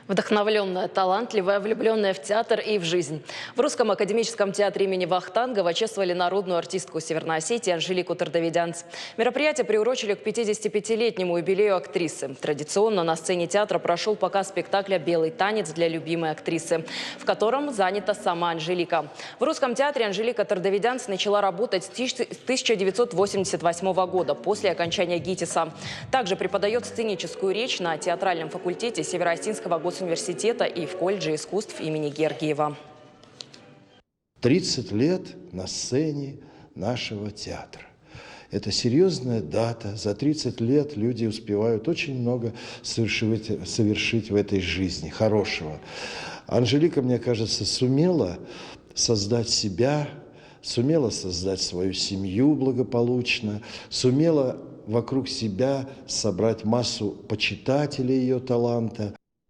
Вдохновленная, талантливая, влюбленная в театр и в жизнь. В Русском академическом театре имени Вахтангова чествовали народную артистку Северной Осетии Анжелику Тардавидянц. Мероприятие приурочили к 55-летнему юбилею актрисы. Традиционно на сцене театра прошел показ спектакля «Белый танец» для любимой актрисы, в котором занята сама Анжелика. В Русском театре Анжелика Тардавидянц начала работать с 1988 года, после окончания ГИТИСа. Также преподает сценическую речь на театральном факультете Северо-Осетинского госуниверситета и в колледже искусств имени Гергиева. 30 лет на сцене нашего театра. Это серьезная дата. За 30 лет люди успевают очень много совершить в этой жизни хорошего. Анжелика, мне кажется, сумела создать себя, сумела создать свою семью благополучно, сумела вокруг себя собрать массу почитателей ее таланта.